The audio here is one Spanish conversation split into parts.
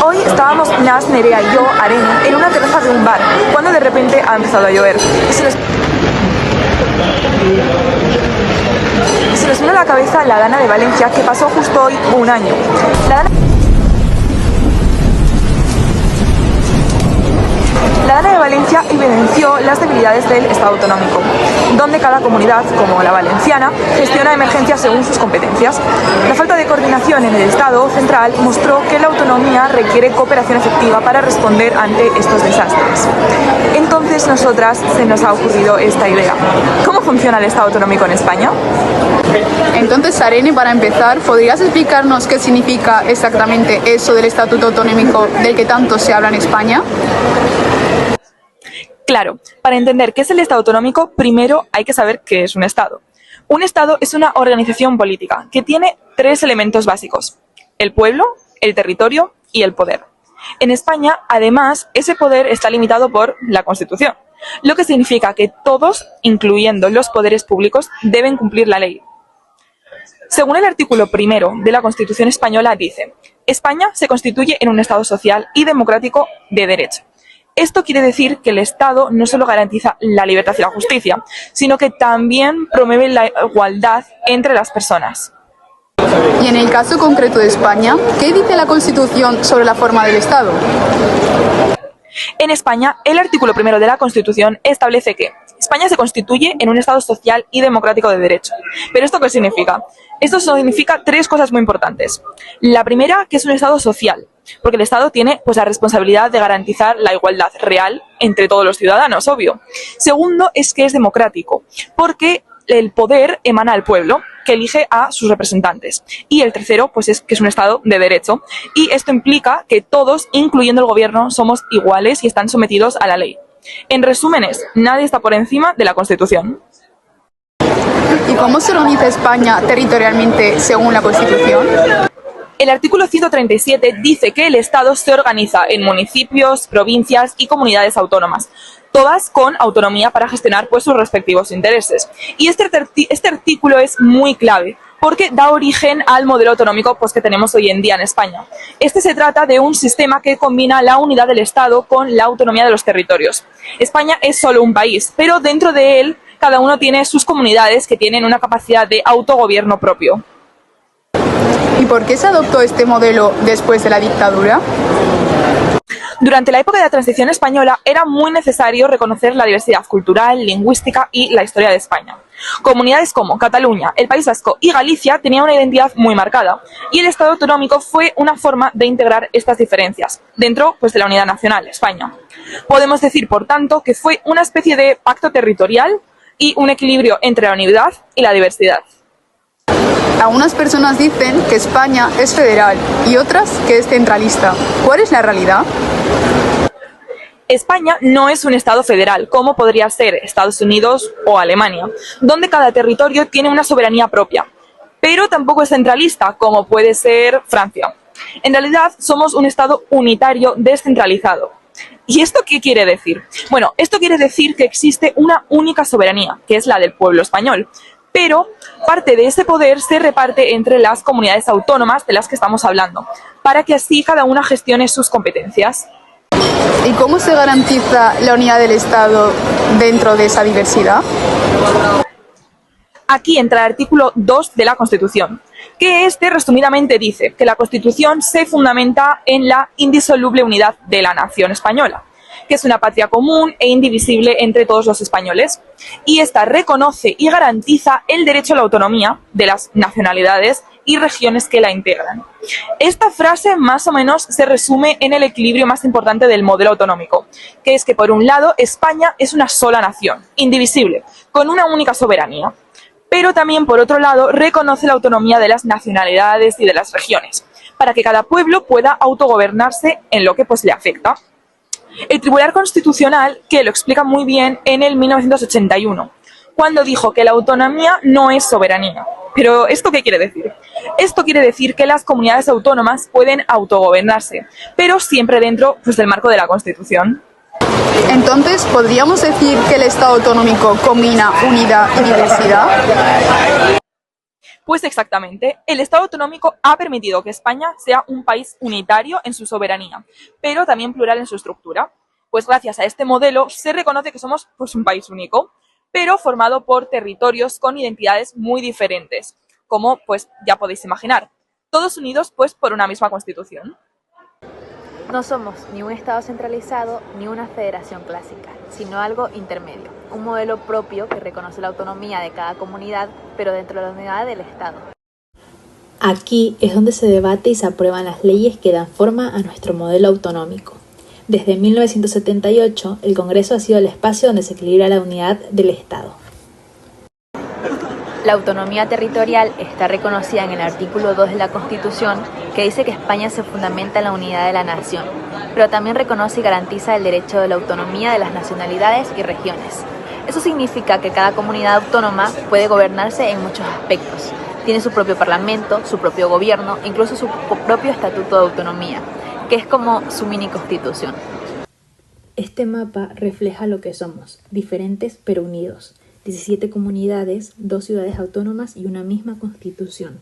Hoy estábamos Nas, Nerea y yo, Arena, en una terraza de un bar, cuando de repente ha empezado a llover. Y se nos vino a la cabeza la Dana de Valencia, que pasó justo hoy un año. La Dana de Valencia evidenció las debilidades del Estado autonómico, donde cada comunidad, como la valenciana, gestiona emergencias según sus competencias. La falta de coordinación en el Estado central mostró que la autonomía requiere cooperación efectiva para responder ante estos desastres. Entonces, nosotras se nos ha ocurrido esta idea. ¿Cómo funciona el Estado autonómico en España? Entonces, Arene, para empezar, ¿podrías explicarnos qué significa exactamente eso del Estatuto Autonómico del que tanto se habla en España? Claro, para entender qué es el Estado autonómico, primero hay que saber qué es un Estado. Un Estado es una organización política que tiene tres elementos básicos: el pueblo, el territorio y el poder. En España, además, ese poder está limitado por la Constitución, lo que significa que todos, incluyendo los poderes públicos, deben cumplir la ley. Según el artículo 1 de la Constitución española dice: España se constituye en un Estado social y democrático de derecho. Esto quiere decir que el Estado no solo garantiza la libertad y la justicia, sino que también promueve la igualdad entre las personas. Y en el caso concreto de España, ¿qué dice la Constitución sobre la forma del Estado? En España, el artículo 1 de la Constitución establece que España se constituye en un Estado social y democrático de derecho. ¿Pero esto qué significa? Esto significa tres cosas muy importantes. La primera, que es un Estado social, porque el Estado tiene la responsabilidad de garantizar la igualdad real entre todos los ciudadanos, obvio. Segundo, es que es democrático, porque el poder emana al pueblo, que elige a sus representantes. Y el tercero, es que es un Estado de derecho, y esto implica que todos, incluyendo el gobierno, somos iguales y están sometidos a la ley. En resúmenes, nadie está por encima de la Constitución. ¿Y cómo se organiza España territorialmente según la Constitución? El artículo 137 dice que el Estado se organiza en municipios, provincias y comunidades autónomas, todas con autonomía para gestionar sus respectivos intereses. Y este artículo es muy clave, porque da origen al modelo autonómico que tenemos hoy en día en España. Se trata de un sistema que combina la unidad del Estado con la autonomía de los territorios. España es solo un país, pero dentro de él cada uno tiene sus comunidades que tienen una capacidad de autogobierno propio. ¿Y por qué se adoptó este modelo después de la dictadura? Durante la época de la transición española era muy necesario reconocer la diversidad cultural, lingüística y la historia de España. Comunidades como Cataluña, el País Vasco y Galicia tenían una identidad muy marcada, y el Estado autonómico fue una forma de integrar estas diferencias dentro de la unidad nacional, España. Podemos decir, por tanto, que fue una especie de pacto territorial y un equilibrio entre la unidad y la diversidad. Algunas personas dicen que España es federal y otras que es centralista. ¿Cuál es la realidad? España no es un Estado federal, como podría ser Estados Unidos o Alemania, donde cada territorio tiene una soberanía propia, pero tampoco es centralista, como puede ser Francia. En realidad, somos un Estado unitario descentralizado. ¿Y esto qué quiere decir? Bueno, esto quiere decir que existe una única soberanía, que es la del pueblo español, pero parte de ese poder se reparte entre las comunidades autónomas de las que estamos hablando, para que así cada una gestione sus competencias. ¿Y cómo se garantiza la unidad del Estado dentro de esa diversidad? Aquí entra el artículo 2 de la Constitución, que resumidamente dice que la Constitución se fundamenta en la indisoluble unidad de la nación española, que es una patria común e indivisible entre todos los españoles, y esta reconoce y garantiza el derecho a la autonomía de las nacionalidades y regiones que la integran. Esta frase más o menos se resume en el equilibrio más importante del modelo autonómico, que es que por un lado España es una sola nación, indivisible, con una única soberanía, pero también por otro lado reconoce la autonomía de las nacionalidades y de las regiones, para que cada pueblo pueda autogobernarse en lo que le afecta. El Tribunal Constitucional, que lo explica muy bien en el 1981, cuando dijo que la autonomía no es soberanía. ¿Pero esto qué quiere decir? Esto quiere decir que las comunidades autónomas pueden autogobernarse, pero siempre dentro del marco de la Constitución. Entonces, ¿podríamos decir que el Estado autonómico combina unidad y diversidad? Pues exactamente, el Estado autonómico ha permitido que España sea un país unitario en su soberanía, pero también plural en su estructura. Pues gracias a este modelo se reconoce que somos pues, un país único, pero formado por territorios con identidades muy diferentes, como pues ya podéis imaginar, todos unidos pues por una misma constitución. No somos ni un Estado centralizado ni una federación clásica, sino algo intermedio, un modelo propio que reconoce la autonomía de cada comunidad, pero dentro de la unidad del Estado. Aquí es donde se debate y se aprueban las leyes que dan forma a nuestro modelo autonómico. Desde 1978, el Congreso ha sido el espacio donde se equilibra la unidad del Estado. La autonomía territorial está reconocida en el artículo 2 de la Constitución, que dice que España se fundamenta en la unidad de la nación, pero también reconoce y garantiza el derecho de la autonomía de las nacionalidades y regiones. Eso significa que cada comunidad autónoma puede gobernarse en muchos aspectos. Tiene su propio parlamento, su propio gobierno, incluso su propio estatuto de autonomía, que es como su mini constitución. Este mapa refleja lo que somos, diferentes pero unidos. 17 comunidades, 2 ciudades autónomas y una misma constitución.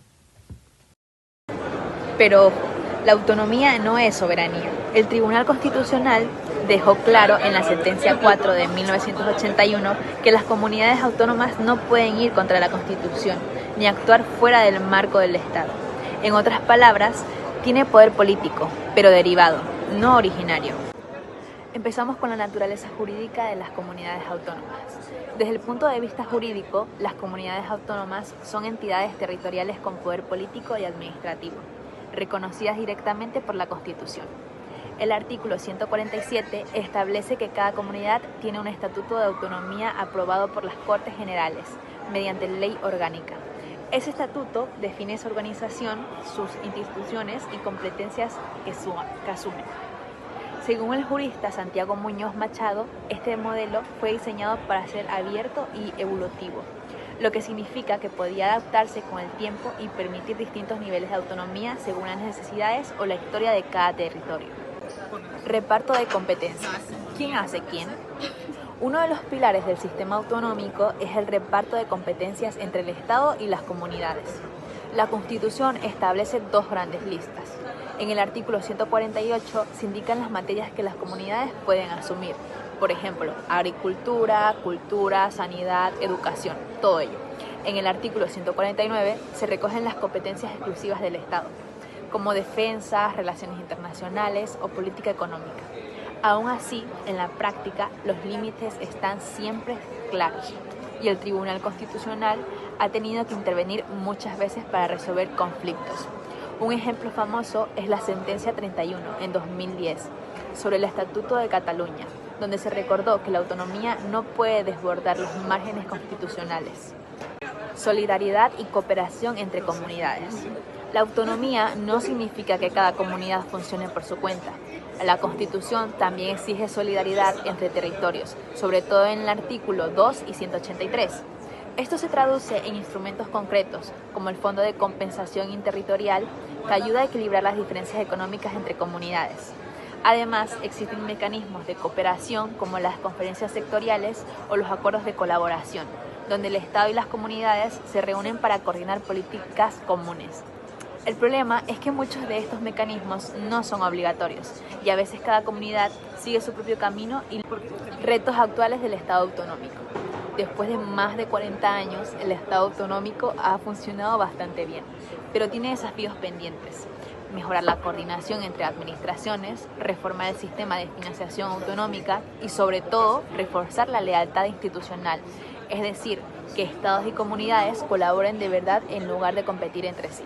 Pero ojo, la autonomía no es soberanía. El Tribunal Constitucional dejó claro en la sentencia 4 de 1981 que las comunidades autónomas no pueden ir contra la Constitución ni actuar fuera del marco del Estado. En otras palabras, tiene poder político, pero derivado, no originario. Empezamos con la naturaleza jurídica de las comunidades autónomas. Desde el punto de vista jurídico, las comunidades autónomas son entidades territoriales con poder político y administrativo, reconocidas directamente por la Constitución. El artículo 147 establece que cada comunidad tiene un estatuto de autonomía aprobado por las Cortes Generales, mediante ley orgánica. Ese estatuto define su organización, sus instituciones y competencias que asumen. Según el jurista Santiago Muñoz Machado, este modelo fue diseñado para ser abierto y evolutivo, lo que significa que podía adaptarse con el tiempo y permitir distintos niveles de autonomía según las necesidades o la historia de cada territorio. Reparto de competencias. ¿Quién hace quién? Uno de los pilares del sistema autonómico es el reparto de competencias entre el Estado y las comunidades. La Constitución establece dos grandes listas. En el artículo 148 se indican las materias que las comunidades pueden asumir. Por ejemplo, agricultura, cultura, sanidad, educación, todo ello. En el artículo 149 se recogen las competencias exclusivas del Estado, como defensa, relaciones internacionales o política económica. Aún así, en la práctica, los límites están siempre claros y el Tribunal Constitucional ha tenido que intervenir muchas veces para resolver conflictos. Un ejemplo famoso es la sentencia 31 en 2010 sobre el Estatuto de Cataluña, donde se recordó que la autonomía no puede desbordar los márgenes constitucionales. Solidaridad y cooperación entre comunidades. La autonomía no significa que cada comunidad funcione por su cuenta. La Constitución también exige solidaridad entre territorios, sobre todo en el artículo 2 y 183. Esto se traduce en instrumentos concretos, como el Fondo de Compensación Interterritorial, que ayuda a equilibrar las diferencias económicas entre comunidades. Además, existen mecanismos de cooperación como las conferencias sectoriales o los acuerdos de colaboración, donde el Estado y las comunidades se reúnen para coordinar políticas comunes. El problema es que muchos de estos mecanismos no son obligatorios y a veces cada comunidad sigue su propio camino y retos actuales del Estado autonómico. Después de más de 40 años, el Estado autonómico ha funcionado bastante bien, pero tiene desafíos pendientes. Mejorar la coordinación entre administraciones, reformar el sistema de financiación autonómica y, sobre todo, reforzar la lealtad institucional, es decir, que estados y comunidades colaboren de verdad en lugar de competir entre sí.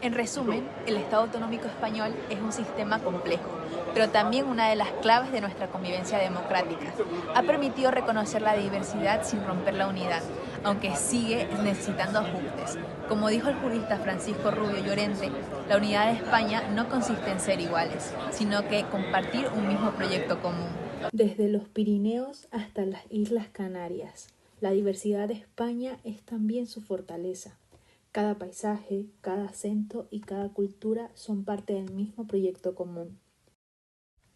En resumen, el Estado autonómico español es un sistema complejo, pero también una de las claves de nuestra convivencia democrática. Ha permitido reconocer la diversidad sin romper la unidad, aunque sigue necesitando ajustes. Como dijo el jurista Francisco Rubio Llorente, la unidad de España no consiste en ser iguales, sino que compartir un mismo proyecto común. Desde los Pirineos hasta las Islas Canarias, la diversidad de España es también su fortaleza. Cada paisaje, cada acento y cada cultura son parte del mismo proyecto común.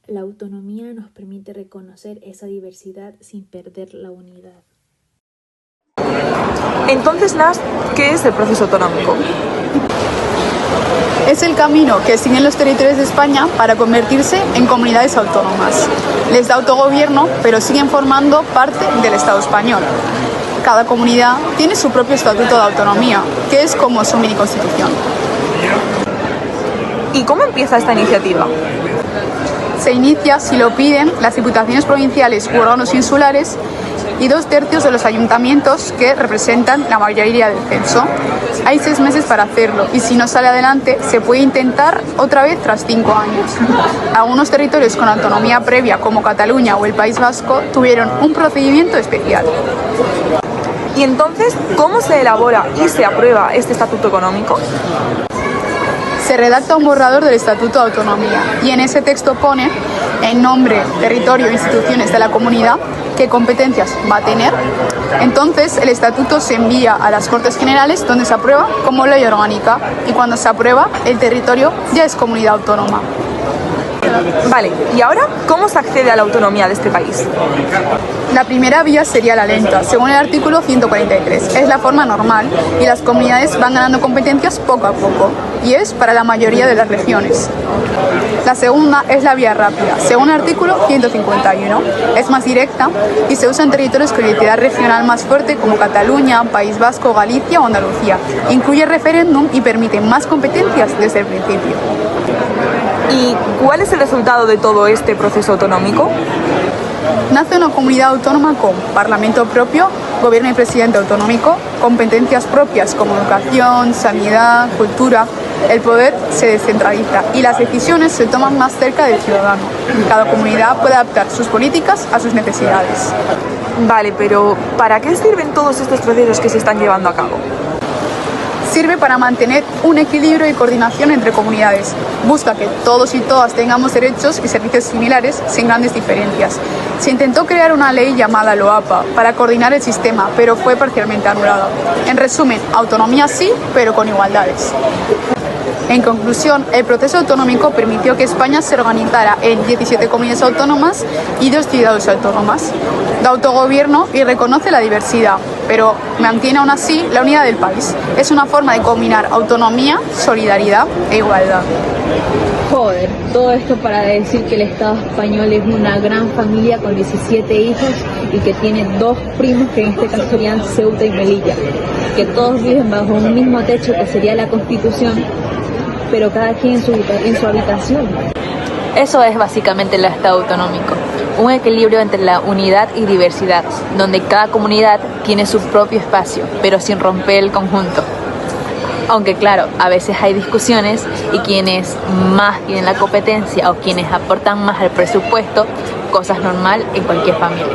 La autonomía nos permite reconocer esa diversidad sin perder la unidad. Entonces, Nas, ¿qué es el proceso autonómico? Es el camino que siguen los territorios de España para convertirse en comunidades autónomas. Les da autogobierno, pero siguen formando parte del Estado español. Cada comunidad tiene su propio estatuto de autonomía, que es como su mini constitución. ¿Y cómo empieza esta iniciativa? Se inicia, si lo piden, las diputaciones provinciales u órganos insulares y 2/3 de los ayuntamientos que representan la mayoría del censo. Hay 6 meses para hacerlo y si no sale adelante se puede intentar otra vez tras 5 años. Algunos territorios con autonomía previa como Cataluña o el País Vasco tuvieron un procedimiento especial. Y entonces, ¿cómo se elabora y se aprueba este estatuto económico? Se redacta un borrador del Estatuto de Autonomía y en ese texto pone el nombre, territorio e instituciones de la comunidad, qué competencias va a tener. Entonces el estatuto se envía a las Cortes Generales donde se aprueba como ley orgánica y cuando se aprueba el territorio ya es comunidad autónoma. Vale, ¿y ahora cómo se accede a la autonomía de este país? La primera vía sería la lenta, según el artículo 143. Es la forma normal y las comunidades van ganando competencias poco a poco y es para la mayoría de las regiones. La segunda es la vía rápida, según el artículo 151. Es más directa y se usa en territorios con identidad regional más fuerte como Cataluña, País Vasco, Galicia o Andalucía. Incluye referéndum y permite más competencias desde el principio. ¿Y cuál es el resultado de todo este proceso autonómico? Nace una comunidad autónoma con parlamento propio, gobierno y presidente autonómico, competencias propias como educación, sanidad, cultura. El poder se descentraliza y las decisiones se toman más cerca del ciudadano. Cada comunidad puede adaptar sus políticas a sus necesidades. Vale, pero ¿para qué sirven todos estos procesos que se están llevando a cabo? Sirve para mantener un equilibrio y coordinación entre comunidades. Busca que todos y todas tengamos derechos y servicios similares sin grandes diferencias. Se intentó crear una ley llamada LOAPA para coordinar el sistema, pero fue parcialmente anulada. En resumen, autonomía sí, pero con igualdades. En conclusión, el proceso autonómico permitió que España se organizara en 17 comunidades autónomas y 2 ciudades autónomas. Da autogobierno y reconoce la diversidad, pero mantiene aún así la unidad del país. Es una forma de combinar autonomía, solidaridad e igualdad. Joder, todo esto para decir que el Estado español es una gran familia con 17 hijos y que tiene 2 primos que en este caso serían Ceuta y Melilla, que todos viven bajo un mismo techo que sería la Constitución, pero cada quien en su habitación. Eso es básicamente el Estado autonómico, un equilibrio entre la unidad y diversidad, donde cada comunidad tiene su propio espacio, pero sin romper el conjunto. Aunque claro, a veces hay discusiones y quienes más tienen la competencia o quienes aportan más al presupuesto, cosa normal en cualquier familia.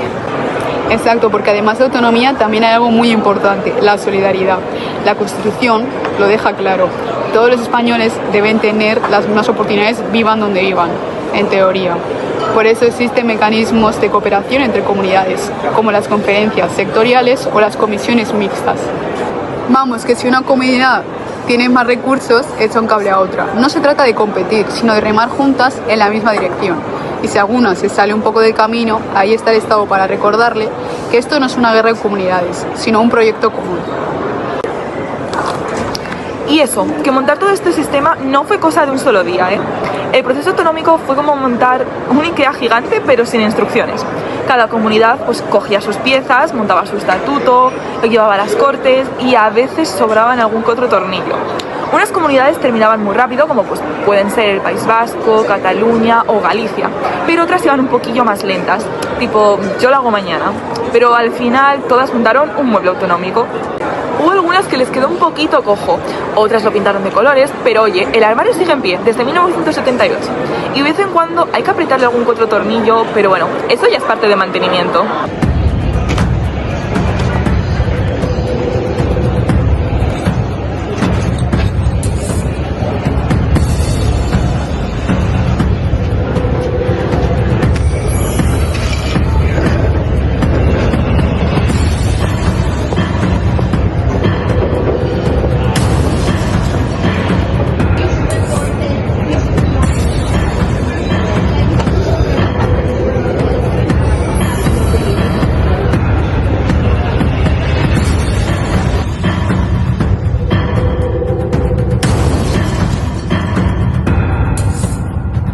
Exacto, porque además de autonomía también hay algo muy importante, la solidaridad. La Constitución lo deja claro. Todos los españoles deben tener las mismas oportunidades, vivan donde vivan, en teoría. Por eso existen mecanismos de cooperación entre comunidades, como las conferencias sectoriales o las comisiones mixtas. Vamos, que si una comunidad tiene más recursos, echa un cable a otra. No se trata de competir, sino de remar juntas en la misma dirección. Y si alguna se sale un poco del camino, ahí está el Estado para recordarle que esto no es una guerra de comunidades, sino un proyecto común. Y eso, que montar todo este sistema no fue cosa de un solo día, ¿eh? El proceso autonómico fue como montar un IKEA gigante pero sin instrucciones. Cada comunidad pues cogía sus piezas, montaba su estatuto, lo llevaba a las Cortes y a veces sobraban algún que otro tornillo. Unas comunidades terminaban muy rápido, como pues pueden ser el País Vasco, Cataluña o Galicia, pero otras iban un poquillo más lentas, tipo yo lo hago mañana, pero al final todas montaron un mueble autonómico. Hubo algunas que les quedó un poquito cojo, otras lo pintaron de colores, pero oye, el armario sigue en pie desde 1978 y de vez en cuando hay que apretarle algún que otro tornillo, pero bueno, eso ya es parte de mantenimiento.